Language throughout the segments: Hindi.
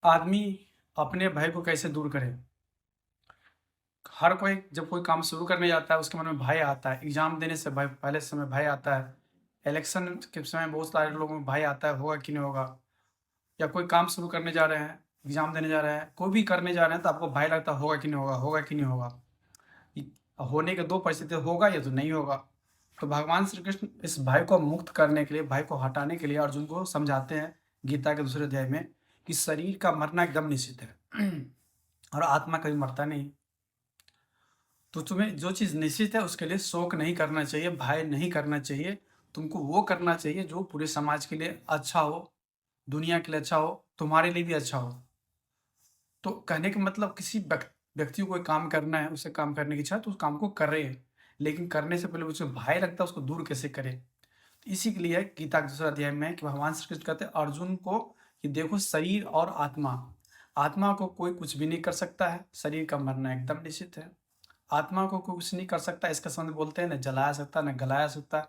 आदमी अपने भय को कैसे दूर करे? हर कोई जब कोई काम शुरू करने जाता है उसके मन में भय आता है। एग्ज़ाम देने से भय पहले समय भय आता है। इलेक्शन के समय बहुत सारे लोगों में भय आता है, होगा कि नहीं होगा? या कोई काम शुरू करने जा रहे हैं, एग्ज़ाम देने जा रहे हैं, कोई भी करने जा रहे हैं तो आपको भय लगता है होगा कि नहीं होगा, होगा कि नहीं होगा? इ होने के 2 परिस्थिति होगा या तो नहीं होगा। तो भगवान श्री कृष्ण इस भय को मुक्त करने के लिए, भय को हटाने के लिए अर्जुन को समझाते हैं गीता के दूसरे अध्याय में कि शरीर का मरना एकदम निश्चित है और आत्मा कभी मरता नहीं। तो तुम्हें जो चीज़ निश्चित है उसके लिए शोक नहीं करना चाहिए, भय नहीं करना चाहिए। तुमको वो करना चाहिए जो पूरे समाज के लिए अच्छा हो, दुनिया के लिए अच्छा हो, तुम्हारे लिए भी अच्छा हो। तो कहने का मतलब किसी व्यक्ति को कोई काम करना है, उसे काम करने की इच्छा है तो उस काम को करे। लेकिन करने से पहले उसे भय लगता है उसको दूर कैसे करे? तो इसी के लिए गीता के दूसरे अध्याय में कि भगवान श्री कृष्ण कहते हैं अर्जुन को कि देखो शरीर और आत्मा, आत्मा को कोई कुछ भी नहीं कर सकता है, शरीर का मरना एकदम निश्चित है। आत्मा को कोई कुछ नहीं कर सकता, इसका संबंध बोलते हैं न जलाया सकता, न गलाया सकता,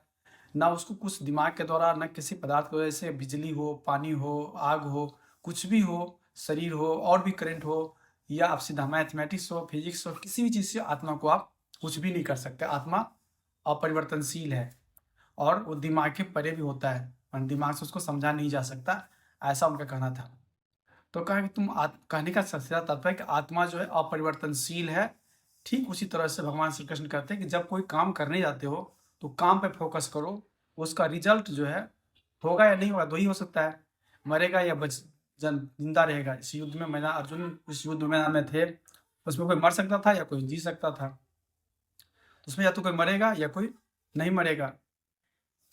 ना उसको कुछ दिमाग के द्वारा, न किसी पदार्थ की वजह से बिजली हो, पानी हो, आग हो, कुछ भी हो, शरीर हो और भी करंट हो या आप सीधा मैथमेटिक्स हो, फिजिक्स हो, किसी भी चीज़ से आत्मा को आप कुछ भी नहीं कर सकते। आत्मा अपरिवर्तनशील है और वो दिमाग के परे भी होता है और दिमाग से उसको समझा नहीं जा सकता, ऐसा उनका कहना था। तो कहा कि कहने का सबसे ज़्यादा तात्पर्य कि आत्मा जो है अपरिवर्तनशील है। ठीक उसी तरह से भगवान श्री कृष्ण कहते हैं कि जब कोई काम करने जाते हो तो काम पे फोकस करो, उसका रिजल्ट जो है होगा या नहीं होगा, 2 ही हो सकता है, मरेगा या जिंदा रहेगा। इस युद्ध में मैदान अर्जुन उस युद्ध मैदान में थे, उसमें कोई मर सकता था या कोई जी सकता था। तो उसमें या तो कोई मरेगा या कोई नहीं मरेगा।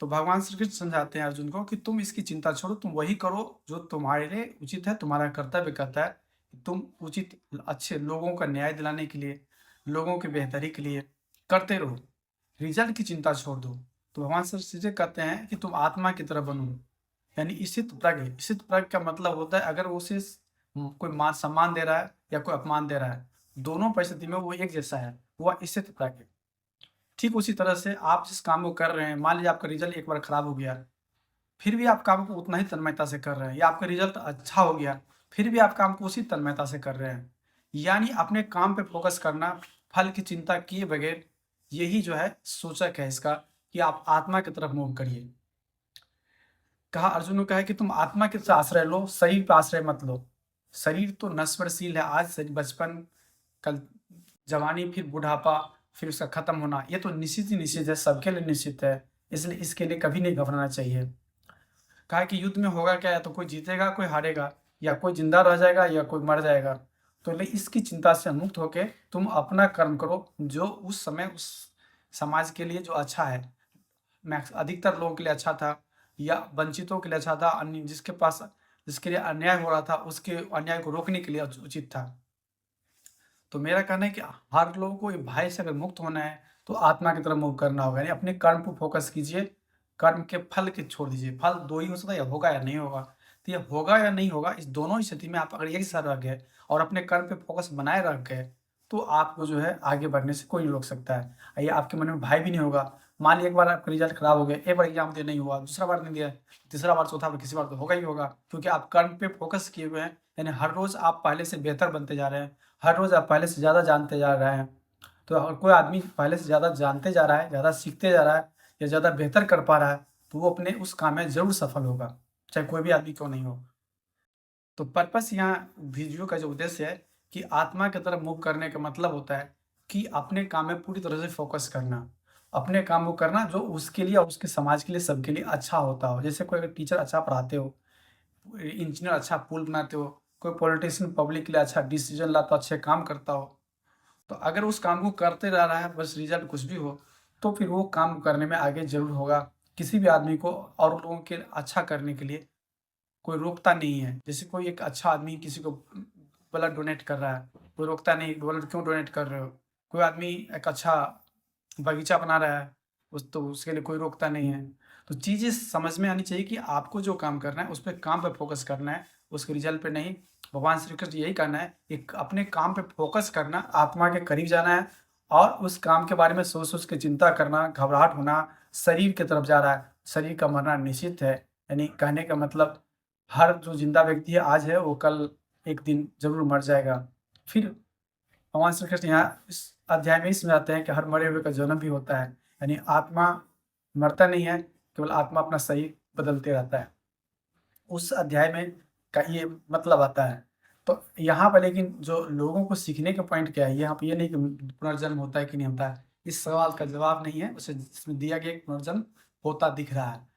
तो भगवान श्री कृष्ण समझाते हैं अर्जुन को कि तुम इसकी चिंता छोड़ो, तुम वही करो जो तुम्हारे लिए उचित है, तुम्हारा कर्तव्य कहता है कि तुम उचित अच्छे लोगों का न्याय दिलाने के लिए, लोगों की बेहतरी के लिए करते रहो, रिजल्ट की चिंता छोड़ दो। तो भगवान श्री कृष्ण कहते हैं कि तुम आत्मा की तरह बनो, यानी इसित प्रज्ञ। इसित प्रज्ञ का मतलब होता है अगर उसे कोई मान सम्मान दे रहा है या कोई अपमान दे रहा है, दोनों परिस्थिति में वो एक जैसा है, वह इसित प्रज्ञ। ठीक उसी तरह से आप जिस काम को कर रहे हैं, मान लीजिए आपका रिजल्ट एक बार खराब हो गया, फिर भी आप काम को उतना ही तन्मयता से कर रहे हैं, या आपका रिजल्ट अच्छा हो गया, फिर भी आप काम को उसी तन्मयता से कर रहे हैं। यानी अपने काम पे फोकस करना, फल की चिंता किए बगैर, यही जो है सूचक है इसका कि आप आत्मा की तरफ मूव करिए। कहा अर्जुन ने कहा कि तुम आत्मा के आश्रय लो, शरीर पे आश्रय मत लो। शरीर तो नश्वरशील है, आज से बचपन, कल जवानी, फिर बुढ़ापा, फिर उसका खत्म होना, ये तो निश्चित ही निश्चित है, सबके लिए निश्चित है, इसलिए इसके लिए कभी नहीं घबराना चाहिए। कहा कि युद्ध में होगा क्या, या तो कोई जीतेगा कोई हारेगा, या कोई जिंदा रह जाएगा या कोई मर जाएगा। तो इसकी चिंता से मुक्त होके तुम अपना कर्म करो जो उस समय उस समाज के लिए जो अच्छा है। मैक्स अधिकतर लोगों के लिए अच्छा था या वंचितों के लिए अच्छा था, अन्य जिसके पास जिसके लिए अन्याय हो रहा था उसके अन्याय को रोकने के लिए उचित था। तो मेरा कहना है कि हर लोगों को ये भय से अगर मुक्त होना है तो आत्मा की तरफ मूव करना होगा, यानी अपने कर्म पर फोकस कीजिए, कर्म के फल के छोड़ दीजिए। फल 2 ही हो सकता है, या होगा या नहीं होगा। तो ये होगा या नहीं होगा, इस दोनों स्थिति में आप अगर एक साथ रह गए और अपने कर्म पे फोकस बनाए रख गए, तो आपको जो है आगे बढ़ने से कोई नहीं रोक सकता है। ये आपके मन में भय भी नहीं होगा। मान लीजिए एक बार आपका रिजल्ट खराब हो गया, एक बार एग्जाम दिया नहीं हुआ, दूसरा बार नहीं दिया, तीसरा बार, चौथा बार, किसी बार तो होगा ही होगा, क्योंकि आप कर्म पे फोकस किए हुए हैं। यानी हर रोज आप पहले से बेहतर बनते जा रहे हैं, हर रोज आप पहले से ज़्यादा जानते जा रहे हैं। तो अगर कोई आदमी पहले से ज़्यादा जानते जा रहा है, ज़्यादा सीखते जा रहा है या ज़्यादा बेहतर कर पा रहा है, तो वो अपने उस काम में ज़रूर सफल होगा, चाहे कोई भी आदमी क्यों नहीं हो। तो पर्पस यहाँ वीडियो का जो उद्देश्य है कि आत्मा की तरफ मूव करने का मतलब होता है कि अपने काम में पूरी तरह से फोकस करना, अपने काम को करना जो उसके लिए और उसके समाज के लिए, सबके लिए अच्छा होता हो। जैसे कोई अगर टीचर अच्छा पढ़ाते हो, इंजीनियर अच्छा पुल बनाते हो, कोई पॉलिटिशियन पब्लिक के लिए अच्छा डिसीजन लाता हो, अच्छे काम करता हो, तो अगर उस काम को करते रह रहा है, बस रिजल्ट कुछ भी हो, तो फिर वो काम करने में आगे ज़रूर होगा। किसी भी आदमी को और लोगों के अच्छा करने के लिए कोई रोकता नहीं है। जैसे कोई एक अच्छा आदमी किसी को ब्लड डोनेट कर रहा है, कोई रोकता नहीं, ब्लड क्यों डोनेट कर रहे हो? कोई आदमी एक अच्छा बगीचा बना रहा है, उसके लिए कोई रोकता नहीं है। तो चीज़ें समझ में आनी चाहिए कि आपको जो काम करना है, उस पे काम पे फ़ोकस करना है, उसके रिज़ल्ट पे नहीं। भगवान श्री कृष्ण यही कहना है, एक अपने काम पे फ़ोकस करना, आत्मा के करीब जाना है और उस काम के बारे में सोच-सोच के चिंता करना, घबराहट होना, शरीर की तरफ जा रहा है, शरीर का मरना निश्चित है। यानी कहने का मतलब हर जो ज़िंदा व्यक्ति है आज है, वो कल एक दिन ज़रूर मर जाएगा। फिर भगवान श्री कृष्ण यहाँ इस अध्याय में इसमें आते हैं कि हर मरे हुए का जन्म भी होता है, यानी आत्मा मरता नहीं है, केवल आत्मा अपना शरीर बदलते रहता है। उस अध्याय में का ये मतलब आता है। तो यहाँ पर लेकिन जो लोगों को सीखने का पॉइंट क्या है, यहाँ पे ये नहीं कि पुनर्जन्म होता है कि नहीं होता है, इस सवाल का जवाब नहीं है, उसे इसमें दिया गया कि पुनर्जन्म होता दिख रहा है।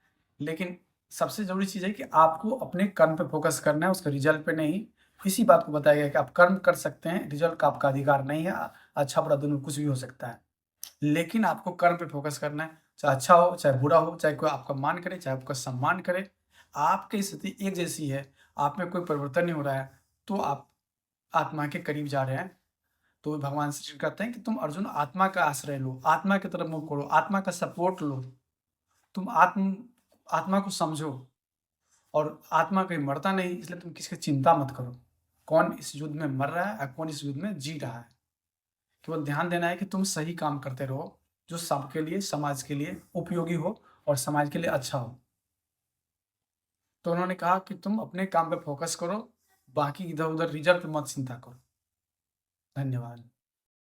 लेकिन सबसे ज़रूरी चीज़ है कि आपको अपने कर्म पे फ़ोकस करना है, उसके रिज़ल्ट पे नहीं। इसी बात को बताया गया है कि आप कर्म कर सकते हैं, रिज़ल्ट का आपका अधिकार नहीं है। अच्छा-बुरा दोनों कुछ भी हो सकता है। लेकिन आपको कर्म पे फ़ोकस करना है, चाहे अच्छा हो, चाहे बुरा हो, चाहे कोई आपका मान करे, चाहे आपका सम्मान करे। आपकी स्थिति एक जैसी है, आप में कोई परिवर्तन नहीं हो रहा है, तो आप आत्मा के करीब जा रहे हैं। तो भगवान श्री कृष्ण कहते हैं कि तुम अर्जुन आत्मा का आश्रय लो, आत्मा की तरफ मुँह करो, आत्मा का सपोर्ट लो। तुम आत्मा को समझो और आत्मा कहीं मरता नहीं, इसलिए तुम किसी की चिंता मत करो। कौन इस युद्ध में मर रहा है और कौन इस युद्ध में जी रहा है। केवल ध्यान देना है कि तुम सही काम करते रहो, जो सबके लिए, समाज के लिए उपयोगी हो और समाज के लिए अच्छा हो। तो उन्होंने कहा कि तुम अपने काम पे फ़ोकस करो, बाकी इधर-उधर रिज़ल्ट मत चिंता करो। धन्यवाद।